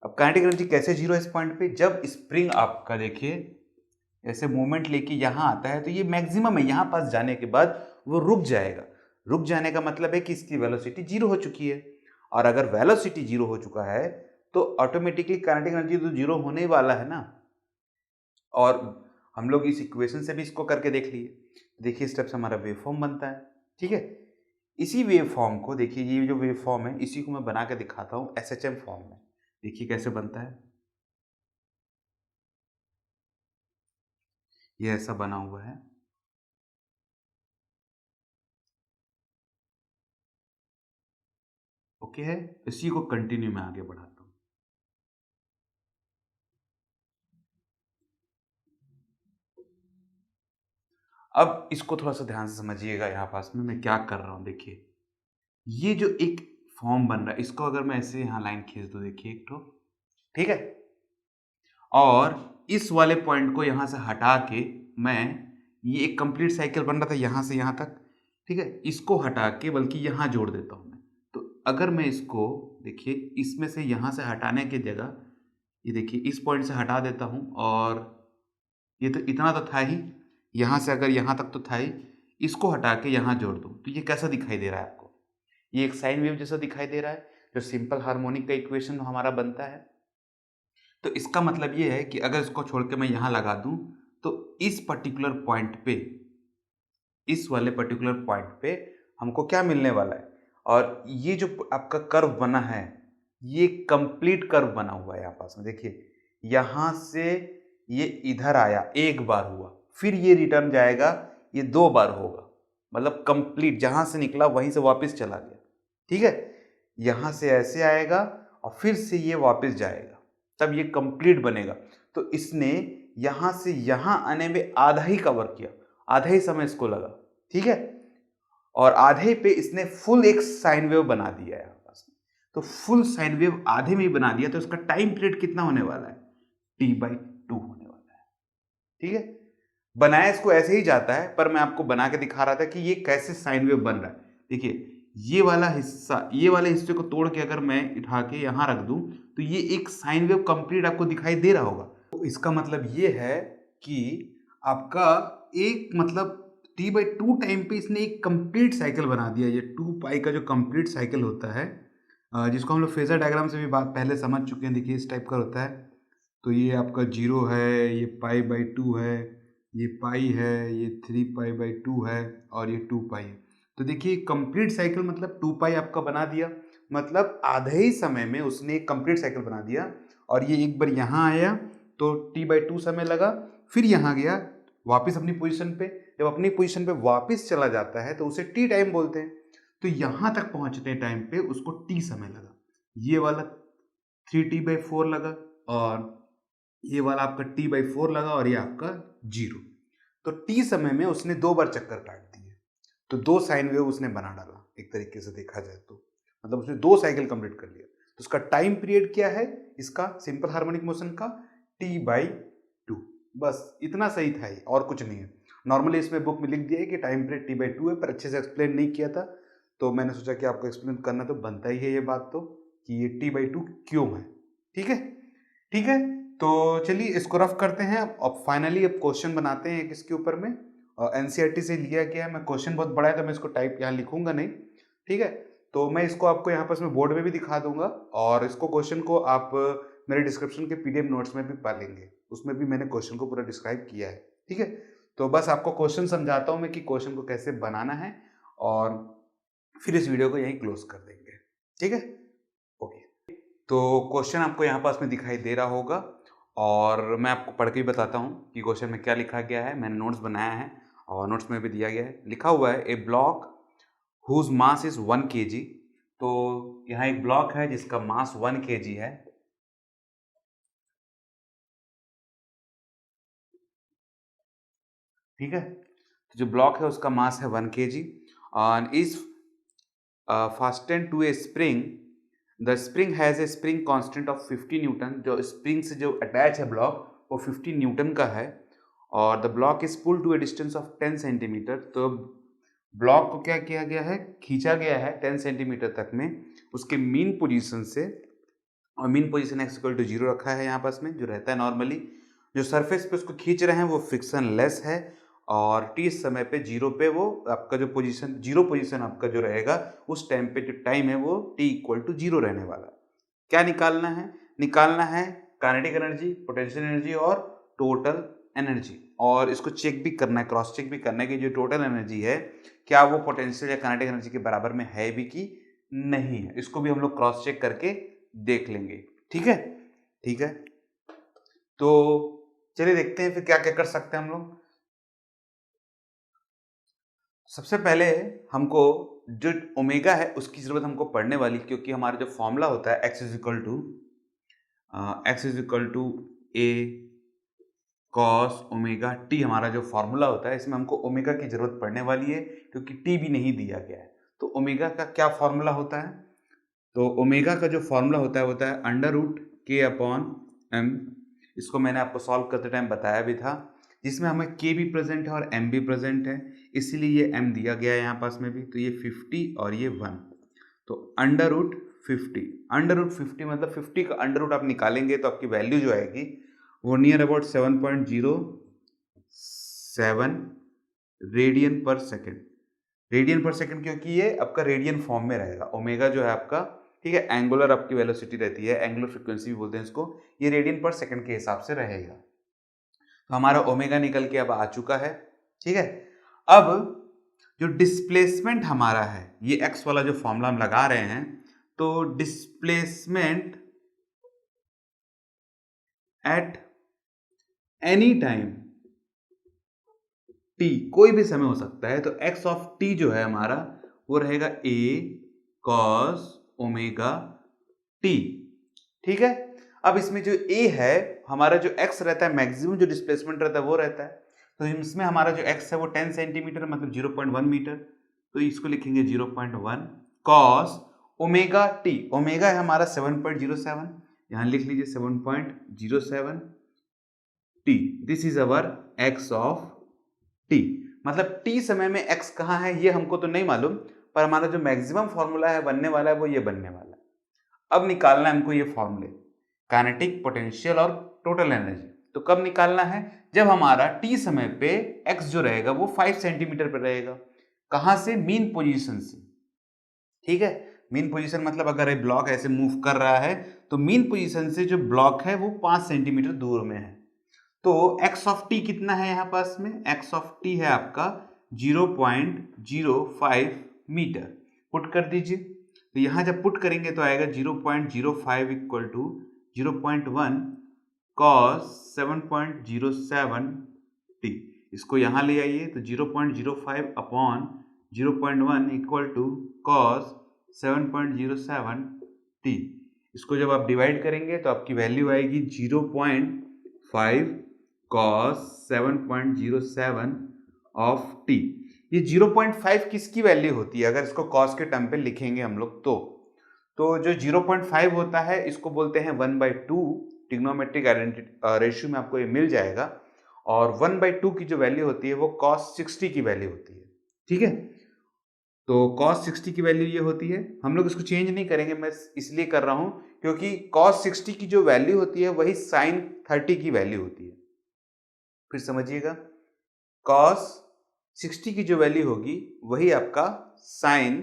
अब काइनेटिक एनर्जी कैसे 0 है इस पॉइंट पे? जब स्प्रिंग आपका देखिए ऐसे मूवमेंट लेके यहाँ आता है तो ये मैक्सिमम है, यहाँ पास जाने के बाद वो रुक जाएगा। रुक जाने का मतलब है कि इसकी वेलोसिटी 0 हो चुकी है, और अगर वेलोसिटी 0 हो चुका है तो ऑटोमेटिकली काइनेटिक एनर्जी तो 0 होने ही वाला है ना। और हम लोग इस इक्वेशन से भी इसको करके देख लिए। देखिए स्टेप से हमारा वेव फॉर्म बनता है, ठीक है। इसी वेव फॉर्म को देखिए, ये जो वेव फॉर्म है इसी को मैं बना के दिखाता हूँ एसएचएम फॉर्म में। देखिए कैसे बनता है। ये ऐसा बना हुआ है, ओके है। इसी को कंटिन्यू में आगे बढ़ाता हूँ। अब इसको थोड़ा सा ध्यान से समझिएगा, यहाँ पास में मैं क्या कर रहा हूँ। देखिए ये जो एक फॉर्म बन रहा है, इसको अगर मैं ऐसे यहाँ लाइन खींच दूँ, देखिए एक तो, ठीक है, और इस वाले पॉइंट को यहाँ से हटा के मैं, ये एक कंप्लीट साइकिल बन रहा था यहाँ से यहाँ तक, ठीक है, इसको हटा के बल्कि यहाँ जोड़ देता हूँ मैं। तो अगर मैं इसको देखिए इसमें से यहाँ से हटाने की जगह ये देखिए इस पॉइंट से हटा देता हूँ, और ये तो इतना तो था ही, यहाँ से अगर यहाँ तक तो था ही, इसको हटा के यहाँ जोड़ दूँ तो ये कैसा दिखाई दे रहा है आपको? ये एक साइन वेव जैसा दिखाई दे रहा है, जो सिंपल हार्मोनिक का इक्वेशन हमारा बनता है। तो इसका मतलब ये है कि अगर इसको छोड़ के मैं यहाँ लगा दूँ तो इस पर्टिकुलर पॉइंट पे, इस वाले पर्टिकुलर पॉइंट पे हमको क्या मिलने वाला है? और ये जो आपका कर्व बना है, ये कंप्लीट कर्व बना हुआ है यहाँ पास में। देखिए यहाँ से ये इधर आया, एक बार हुआ, फिर ये रिटर्न जाएगा, ये 2 बार होगा, मतलब कंप्लीट जहाँ से निकला वहीं से वापस चला गया, ठीक है। यहाँ से ऐसे आएगा और फिर से ये वापस जाएगा, तब ये कंप्लीट बनेगा। तो इसने यहाँ से यहाँ आने में आधा ही कवर किया, आधा ही समय इसको लगा, ठीक है, और आधे पे इसने फुल एक साइन वेव बना दिया है यहाँ पास में। तो फुल साइन वेव आधे में ही बना दिया, तो इसका टाइम पीरियड कितना होने वाला है? t/2 होने वाला है, ठीक है। बनाया इसको ऐसे ही जाता है, पर मैं आपको बना के दिखा रहा था कि ये कैसे साइन वेव बन रहा है। देखिए ये वाला हिस्सा, ये वाले हिस्से को तोड़ के अगर मैं उठा के यहाँ रख दूं तो ये एक साइन वेव कंप्लीट आपको दिखाई दे रहा होगा। तो इसका मतलब ये है कि आपका एक मतलब t/2 टाइम पे इसने एक कंप्लीट साइकिल बना दिया। ये 2 पाई का जो कंप्लीट साइकिल होता है, जिसको हम लोग फेजर डायग्राम से भी बात पहले समझ चुके हैं। देखिए इस टाइप का होता है। तो ये आपका 0 है, ये π/2 है, ये पाई है, ये 3π/2 है, और ये 2 पाई है। तो देखिए कंप्लीट साइकिल मतलब 2 पाई आपका बना दिया, मतलब आधे ही समय में उसने एक कंप्लीट साइकिल बना दिया। और ये एक बार यहाँ आया तो t/2 समय लगा, फिर यहाँ गया, वापस अपनी पोजीशन पे, जब अपनी पोजीशन पे वापस चला जाता है तो उसे टी टाइम बोलते हैं। तो यहां तक पहुंचते टाइम पे उसको टी समय लगा, ये वाला 3t/4 लगा और ये वाला आपका t/4 लगा और ये आपका 0। तो t समय में उसने 2 बार चक्कर काट दिए, तो 2 साइन वेव उसने बना डाला, एक तरीके से देखा जाए तो मतलब उसने 2 साइकिल कंप्लीट कर लिया। तो उसका टाइम पीरियड क्या है इसका सिंपल हार्मोनिक मोशन का, t/2। बस इतना सही था ये, और कुछ नहीं है। नॉर्मली इसमें बुक में लिख दिया है कि टाइम पीरियड t/2 है, पर अच्छे से एक्सप्लेन नहीं किया था, तो मैंने सोचा कि आपको एक्सप्लेन करना तो बनता ही है ये बात, तो कि ये t/2 क्यों है। ठीक है, ठीक है। तो चलिए इसको रफ करते हैं अब फाइनली अब क्वेश्चन बनाते हैं किसके ऊपर में। एनसीईआरटी से लिया गया है, मैं क्वेश्चन बहुत बड़ा है तो मैं इसको टाइप यहाँ लिखूंगा नहीं, ठीक है। तो मैं इसको आपको यहाँ पर बोर्ड में भी दिखा दूंगा, और इसको क्वेश्चन को आप मेरे डिस्क्रिप्शन के पीडीएफ नोट्स में भी पा लेंगे, उसमें भी मैंने क्वेश्चन को पूरा डिस्क्राइब किया है। ठीक है, तो बस आपको क्वेश्चन समझाता हूँ मैं कि क्वेश्चन को कैसे बनाना है, और फिर इस वीडियो को यहीं क्लोज कर देंगे। ठीक है, ओके। तो क्वेश्चन आपको यहाँ पास में दिखाई दे रहा होगा, और मैं आपको पढ़ के भी बताता हूँ कि क्वेश्चन में क्या लिखा गया है। मैंने नोट्स बनाया है और नोट्स में भी दिया गया है, लिखा हुआ है A block whose mass is 1 kg। तो यहाँ एक ब्लॉक है जिसका मास 1 kg है, ठीक है। तो जो ब्लॉक है उसका मास है 1 kg और is fastened to a spring. The spring has a spring constant of 50 newton. जो स्प्रिंग से जो अटैच है ब्लॉक वो 50 न्यूटन का है, और the block is pull to a distance of 10 centimetre. तो ब्लॉक को क्या किया गया है, खींचा गया है 10 सेंटीमीटर तक में उसके मीन पोजीशन से, और mean position x equal to 0 रखा है यहाँ पास में, जो रहता है नॉर्मली। जो सरफेस पे उसको खींच रहे हैं वो फ्रिक्शन लेस है, और टी समय पे 0 पे वो आपका जो पोजीशन 0 पोजीशन आपका जो रहेगा उस टाइम पे जो टाइम है वो t इक्वल टू 0 रहने वाला है। क्या निकालना है, निकालना है काइनेटिक एनर्जी, पोटेंशियल एनर्जी और टोटल एनर्जी। और इसको चेक भी करना है, क्रॉस चेक भी करना है कि जो टोटल एनर्जी है क्या वो पोटेंशियल या काइनेटिक एनर्जी के बराबर में है भी कि नहीं है। इसको भी हम लोग क्रॉस चेक करके देख लेंगे। ठीक है, ठीक है। तो चलिए देखते हैं फिर क्या क्या कर सकते हैं हम लोग। सबसे पहले हमको जो ओमेगा है उसकी जरूरत हमको पड़ने वाली, क्योंकि हमारा जो फॉर्मूला होता है x is equal to a cos omega t, हमारा जो फॉर्मूला होता है इसमें हमको ओमेगा की जरूरत पड़ने वाली है, क्योंकि टी भी नहीं दिया गया है। तो ओमेगा का क्या फॉर्मूला होता है, तो ओमेगा का जो फॉर्मूला होता है √k/m। इसको मैंने आपको सॉल्व करते टाइम बताया भी था, जिसमें हमें k भी प्रेजेंट है और m भी प्रेजेंट है, इसीलिए ये m दिया गया है यहाँ पास में भी। तो ये 50 और ये 1, तो √50 मतलब 50 का अंडर आप निकालेंगे तो आपकी वैल्यू जो आएगी वो नियर अबाउट 7.07 रेडियन पर सेकेंड। रेडियन पर सेकेंड क्योंकि ये आपका रेडियन फॉर्म में रहेगा। ओमेगा जो है आपका, ठीक है, एंगुलर आपकी वेलोसिटी रहती है, एंगुलर फ्रीक्वेंसी भी बोलते हैं इसको, ये रेडियन पर सेकंड के हिसाब से रहेगा। तो हमारा ओमेगा निकल के अब आ चुका है, ठीक है। अब जो डिस्प्लेसमेंट हमारा है, ये एक्स वाला जो फॉर्मूला हम लगा रहे हैं, तो displacement at any time T, कोई भी समय हो सकता है, तो एक्स ऑफ टी जो है हमारा वो रहेगा ए कॉस ओमेगा टी, ठीक है। अब इसमें जो ए है हमारा, जो एक्स रहता है मैक्सिमम जो डिस्प्लेसमेंट रहता है वो रहता है, तो इसमें हमारा जो एक्स है वो 10 सेंटीमीटर मतलब 0.1 मीटर, तो इसको लिखेंगे 0.1 कॉस ओमेगा टी। ओमेगा है हमारा 7.07, यहां लिख लीजिए 7.07 T. This is our x of T. मतलब टी समय में एक्स कहाँ है ये हमको तो नहीं मालूम, पर हमारा जो मैक्सिमम फॉर्मूला है बनने वाला है वो ये बनने वाला है। अब निकालना है हमको ये फॉर्मूले, काइनेटिक, पोटेंशियल और टोटल एनर्जी। तो कब निकालना है, जब हमारा टी समय पे एक्स जो रहेगा वो 5 सेंटीमीटर पर रहेगा। कहां से, मीन पोजीशन से, ठीक है। मीन पोजीशन मतलब अगर ये ब्लॉक ऐसे मूव कर रहा है तो मीन पोजीशन से जो ब्लॉक है वो 5 सेंटीमीटर दूर में है। तो x ऑफ t कितना है यहाँ पास में, x ऑफ t है आपका 0.05 मीटर। पुट कर दीजिए, तो यहाँ जब पुट करेंगे तो आएगा 0.05 इक्वल टू 0.1 कॉस 7.07 t। इसको यहाँ ले आइए तो 0.05 अपॉन 0.1 इक्वल टू कॉस 7.07 टी। इसको जब आप डिवाइड करेंगे तो आपकी वैल्यू आएगी 0.5 कॉस 7.07 ऑफ टी। ये 0.5 किसकी वैल्यू होती है अगर इसको कॉस के टर्म पे लिखेंगे हम लोग तो जो 0.5 होता है इसको बोलते हैं 1/2। ट्रिग्नोमेट्रिक रेशियो में आपको ये मिल जाएगा। और 1/2 की जो वैल्यू होती है वो cos 60 की वैल्यू होती है। ठीक है, तो cos 60 की वैल्यू ये होती है। हम लोग इसको चेंज नहीं करेंगे, मैं इसलिए कर रहा हूं क्योंकि cos 60 की जो वैल्यू होती है वही sin 30 की वैल्यू होती है। फिर समझिएगा, cos 60 की जो वैल्यू होगी वही आपका sin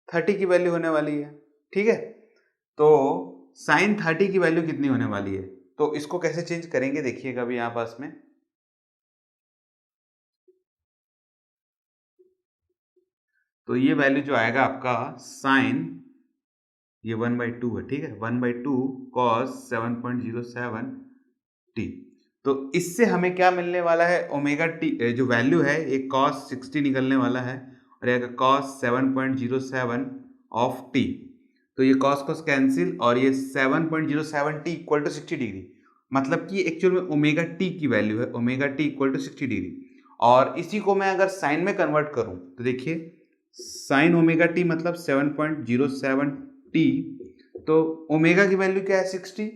30 की वैल्यू होने वाली है। ठीक है, तो sin 30 की वैल्यू कितनी होने वाली है, तो इसको कैसे चेंज करेंगे देखिएगा अभी यहां पास में। तो ये वैल्यू जो आएगा आपका sin, ये 1/2 है। ठीक है, 1/2 cos 7.07 t। तो इससे हमें क्या मिलने वाला है, ओमेगा टी जो वैल्यू है ये cos 60 निकलने वाला है और ये cos 7.07 ऑफ t। तो ये cos cos कैंसिल और ये 7.07 t इक्वल टू 60 डिग्री, मतलब कि एक्चुअल में ओमेगा टी की वैल्यू है, omega t equal to 60 degree. और इसी को मैं अगर साइन में कन्वर्ट करूं तो देखिए साइन ओमेगा टी मतलब 7.07 टी, तो ओमेगा की वैल्यू क्या है 60।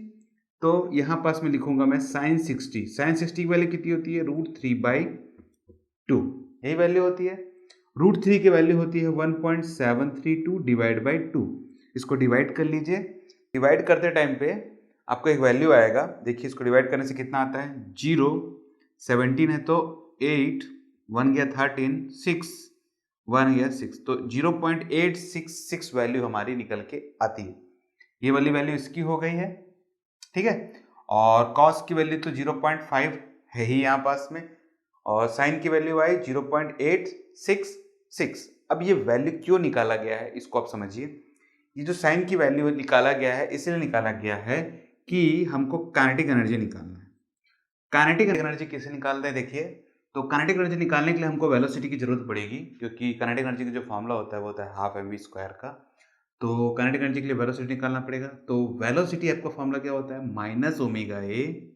तो यहां पास में लिखूंगा मैं साइन 60। साइन 60 की वैल्यू कितनी होती है, √3/2, यही वैल्यू होती है। √3 की वैल्यू होती है 1.732 डिवाइड बाई 2। इसको डिवाइड कर लीजिए। डिवाइड करते टाइम पे आपको एक वैल्यू आएगा, देखिए इसको डिवाइड करने से कितना आता है, 0 17 है तो 8 1 गया 13 6 1 गया 6, तो 0.866 वैल्यू हमारी निकल के आती है। ये वाली वैल्यू इसकी हो गई है। ठीक है, और cos की वैल्यू तो 0.5 है ही यहाँ पास में, और साइन की वैल्यू आई 0.866। अब ये वैल्यू क्यों निकाला गया है इसको आप समझिए। ये जो साइन की वैल्यू निकाला गया है इसलिए निकाला गया है कि हमको काइनेटिक एनर्जी निकालना है। काइनेटिक एनर्जी कैसे निकालते हैं देखिए, तो काइनेटिक एनर्जी निकालने के लिए हमको वेलोसिटी की जरूरत पड़ेगी, क्योंकि काइनेटिक एनर्जी का जो फॉर्मूला होता है वो होता है हाफ mv² का। तो काइनेटिक एनर्जी के लिए वेलोसिटी निकालना पड़ेगा। तो वेलोसिटी आपका फॉर्मूला क्या होता है, minus omega A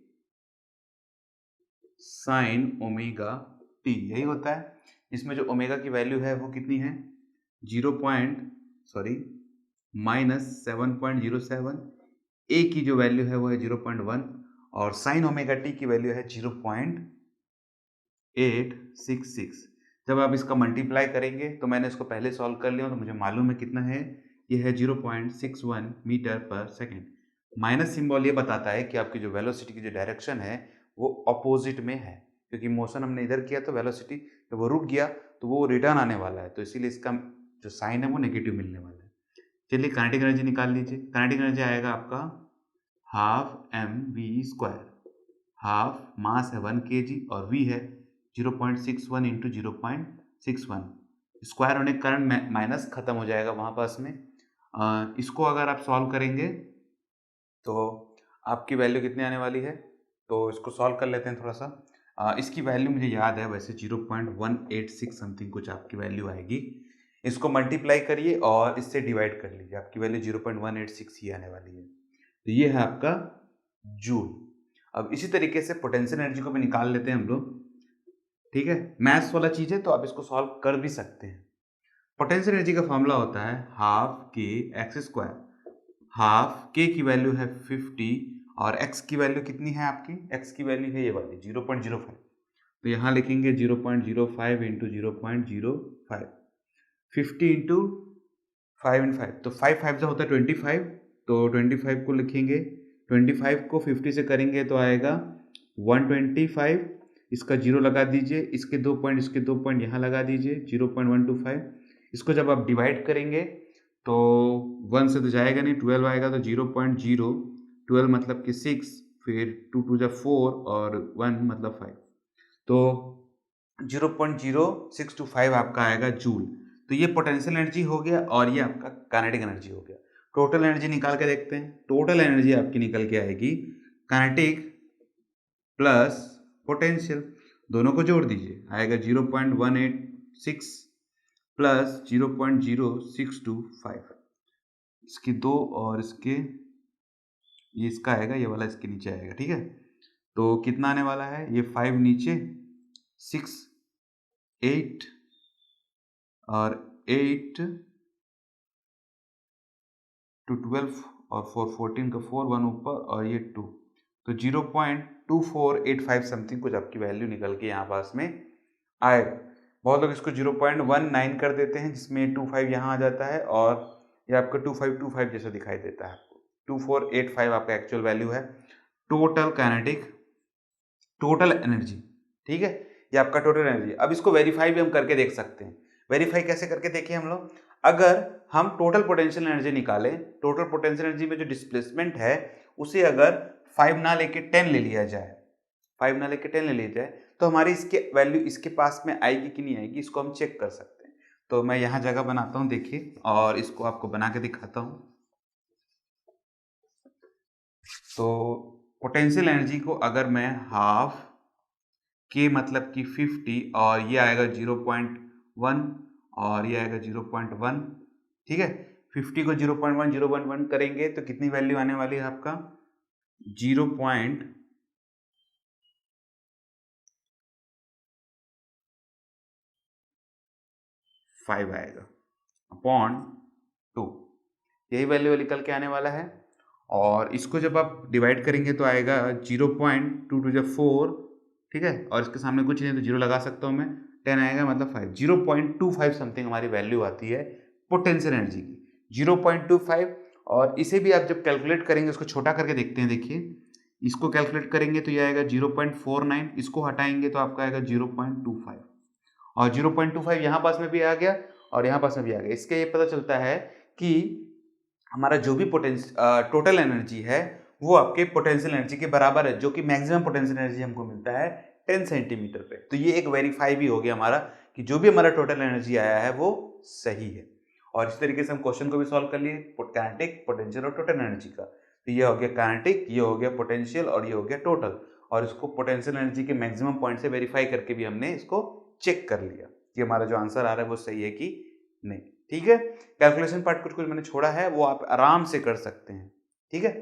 sine omega T, यही होता है। इसमें जो ओमेगा की वैल्यू है वो कितनी है, -7.07। ए की जो वैल्यू है वो है 0.1 और साइन ओमेगा टी की वैल्यू है 0.866। जब आप इसका मल्टीप्लाई करेंगे, तो मैंने इसको पहले सॉल्व कर लिया तो मुझे मालूम है कितना है, ये है 0.61 मीटर पर सेकेंड। माइनस सिंबल ये बताता है कि आपकी जो वेलोसिटी की जो डायरेक्शन है वो अपोजिट में है, क्योंकि मोशन हमने इधर किया तो वेलोसिटी जब वो रुक गया तो वो रिटर्न आने वाला है, तो इसीलिए इसका जो साइन है वो नेगेटिव मिलने वाला है। चलिए काइनेटिक एनर्जी निकाल लीजिए। काइनेटिक एनर्जी आएगा आपका हाफ mv²। हाफ मास है 1 kg और v है 0.61 इंटू 0.61। स्क्वायर होने के कारण माइनस खत्म हो जाएगा वहां पास में। इसको अगर आप सॉल्व करेंगे तो आपकी वैल्यू कितनी आने वाली है, तो इसको सॉल्व कर लेते हैं थोड़ा सा। इसकी वैल्यू मुझे याद है वैसे 0.186 समथिंग कुछ आपकी वैल्यू आएगी। इसको मल्टीप्लाई करिए और इससे डिवाइड कर लीजिए, आपकी वैल्यू 0.186 ही आने वाली है। तो ये है आपका जूल। अब इसी तरीके से पोटेंशियल एनर्जी को भी निकाल लेते हैं हम लोग। ठीक है, मैथ्स वाला चीज है तो आप इसको सॉल्व कर भी सकते हैं। पोटेंशियल एनर्जी का फॉर्मूला होता है हाफ के एक्स स्क्वायर। हाफ के की वैल्यू है 50 और x की वैल्यू कितनी है आपकी, x की वैल्यू है ये वाली 0.05। तो यहाँ लिखेंगे 0.05 इंटू 0.05, 50 इंटू 5 इन 5, तो 5 5 से होता है 25, तो 25 को लिखेंगे, 25 को 50 से करेंगे तो आएगा 125। इसका 0 लगा दीजिए, इसके 2 पॉइंट इसके 2 पॉइंट यहाँ लगा दीजिए 0.125। इसको जब आप डिवाइड करेंगे तो 1 से तो जाएगा नहीं, 12 आएगा तो 0.0, 12 मतलब कि 6, फिर 2 2 जा 4 और 1 मतलब 5, तो 0.0625 आपका आएगा जूल। तो ये पोटेंशियल एनर्जी हो गया और ये आपका काइनेटिक एनर्जी हो गया। टोटल एनर्जी निकाल के देखते हैं। टोटल एनर्जी आपकी निकल के आएगी काइनेटिक प्लस पोटेंशियल। दोनों को जोड़ दीजिए, आएगा 0.186 प्लस 0.0625, इसके 2 और इसके ये इसका आएगा, ये वाला इसके नीचे आएगा, ठीक है। तो कितना आने वाला है, ये 5 नीचे, 6 8 और 8 टू 12 और 4 14 का 4 1 ऊपर और ये 2, तो 0.2485 समथिंग कुछ आपकी वैल्यू निकल के यहाँ पास में आएगा। बहुत लोग इसको 0.19 कर देते हैं, जिसमें 25 यहाँ आ जाता है और ये आपका 2525 जैसा दिखाई देता है आपको। 2485 आपका एक्चुअल वैल्यू है टोटल काइनेटिक, टोटल एनर्जी, ठीक है, ये आपका टोटल एनर्जी। अब इसको वेरीफाई भी हम करके देख सकते हैं। वेरीफाई कैसे करके देखिए हम लोग, अगर हम टोटल पोटेंशियल एनर्जी निकालें, टोटल पोटेंशियल एनर्जी में जो डिस्प्लेसमेंट है उसे अगर 5 ना लेके 10 ले लिया जाए, 5 ना लेके 10 ले लिया जाए, तो हमारी इसके वैल्यू इसके पास में आएगी कि नहीं आएगी, इसको हम चेक कर सकते हैं। तो मैं यहाँ जगह बनाता हूँ, देखिए, और इसको आपको बना के दिखाता हूँ। तो पोटेंशियल एनर्जी को अगर मैं हाफ के मतलब कि 50 और ये आएगा 0.1 और ये आएगा 0.1, ठीक है। 50 को 0.1011 करेंगे तो कितनी वैल्यू आने वाली है आपका, 0.5 आएगा अपॉन 2, यही वैल्यू निकल के आने वाला है। और इसको जब आप डिवाइड करेंगे तो आएगा 0.2 ठीक है, और इसके सामने कुछ नहीं तो 0 लगा सकता हूँ मैं, 10 आएगा मतलब 5, 0.25 समथिंग हमारी वैल्यू आती है पोटेंशियल एनर्जी की, 0.25। और इसे भी आप जब कैलकुलेट करेंगे, उसको छोटा करके देखते हैं, देखिए इसको कैलकुलेट करेंगे तो ये आएगा 0.49, इसको हटाएंगे तो आपका आएगा 0.25 और 0.25 यहाँ पास में भी आ गया और यहाँ पास में भी आ गया। इसके ये पता चलता है कि हमारा जो भी टोटल एनर्जी है वो आपके पोटेंशियल एनर्जी के बराबर है, जो कि मैक्सिमम पोटेंशियल एनर्जी हमको मिलता है 10 सेंटीमीटर पे। तो ये एक वेरीफाई भी हो गया हमारा कि जो भी हमारा टोटल एनर्जी आया है वो सही है। और इस तरीके से हम क्वेश्चन को भी सॉल्व कर लिए, काइनेटिक, पोटेंशियल और टोटल एनर्जी का। तो ये हो गया काइनेटिक, ये हो गया पोटेंशियल और ये हो गया टोटल। और इसको पोटेंशियल एनर्जी के मैक्सिमम पॉइंट से वेरीफाई करके भी हमने इसको चेक कर लिया कि हमारा जो आंसर आ रहा है वो सही है कि नहीं, ठीक है। कैलकुलेशन पार्ट कुछ कुछ मैंने छोड़ा है, वो आप आराम से कर सकते हैं, ठीक है।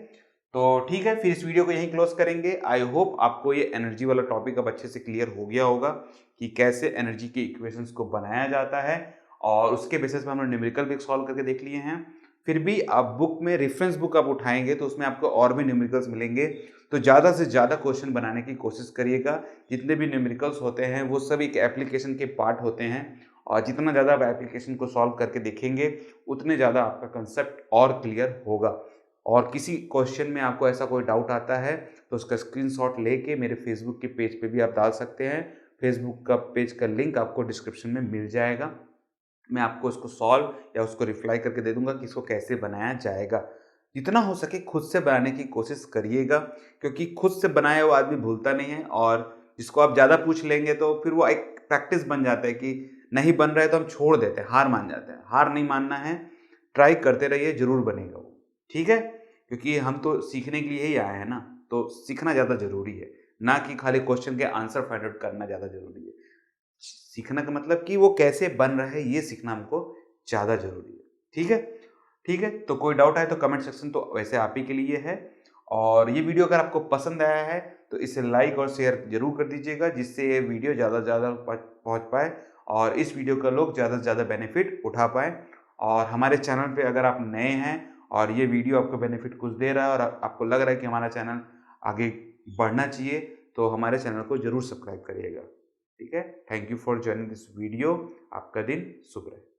तो ठीक है, फिर इस वीडियो को यहीं क्लोज करेंगे। आई होप आपको ये एनर्जी वाला टॉपिक अब अच्छे से क्लियर हो गया होगा कि कैसे एनर्जी के इक्वेशंस को बनाया जाता है, और उसके बेसिस पे हमने न्यूमेरिकल भी सॉल्व करके देख लिए हैं। फिर भी आप बुक में रेफरेंस बुक आप उठाएंगे तो उसमें आपको और भी न्यूमेरिकल्स मिलेंगे, तो ज़्यादा से ज़्यादा क्वेश्चन बनाने की कोशिश करिएगा। जितने भी न्यूमेरिकल्स होते हैं वो सब एक एप्लीकेशन के पार्ट होते हैं, और जितना ज़्यादा आप एप्लीकेशन को सॉल्व करके देखेंगे उतने ज़्यादा आपका कंसेप्ट और क्लियर होगा। और किसी क्वेश्चन में आपको ऐसा कोई डाउट आता है तो उसका स्क्रीनशॉट लेके मेरे फेसबुक के पेज पे भी आप डाल सकते हैं। फेसबुक का पेज का लिंक आपको डिस्क्रिप्शन में मिल जाएगा, मैं आपको उसको सॉल्व या उसको रिप्लाई करके दे दूंगा कि इसको कैसे बनाया जाएगा। जितना हो सके खुद से बनाने की कोशिश करिएगा, क्योंकि खुद से बनाया हुआ आदमी भूलता नहीं है, और जिसको आप ज़्यादा पूछ लेंगे तो फिर वो एक प्रैक्टिस बन जाता है कि नहीं बन रहा है तो हम छोड़ देते हैं, हार मान जाते हैं। हार नहीं मानना है, ट्राई करते रहिए, जरूर बनेगा वो, ठीक है। क्योंकि हम तो सीखने के लिए ही आए हैं ना, तो सीखना ज़्यादा जरूरी है, ना कि खाली क्वेश्चन के आंसर फाइंड आउट करना ज़्यादा जरूरी है। सीखना का मतलब कि वो कैसे बन रहा है ये सीखना हमको ज़्यादा जरूरी है, ठीक है। ठीक है, तो कोई डाउट आए तो कमेंट सेक्शन तो वैसे आप ही के लिए है। और ये वीडियो अगर आपको पसंद आया है तो इसे लाइक और शेयर जरूर कर दीजिएगा, जिससे ये वीडियो ज़्यादा से ज़्यादा पहुँच पाए और इस वीडियो का लोग ज़्यादा से ज़्यादा बेनिफिट उठा पाए। और हमारे चैनल पे अगर आप नए हैं और ये वीडियो आपको बेनिफिट कुछ दे रहा है और आपको लग रहा है कि हमारा चैनल आगे बढ़ना चाहिए, तो हमारे चैनल को जरूर सब्सक्राइब करिएगा, ठीक है। Thank you for joining this video. आपका दिन शुभ रहे।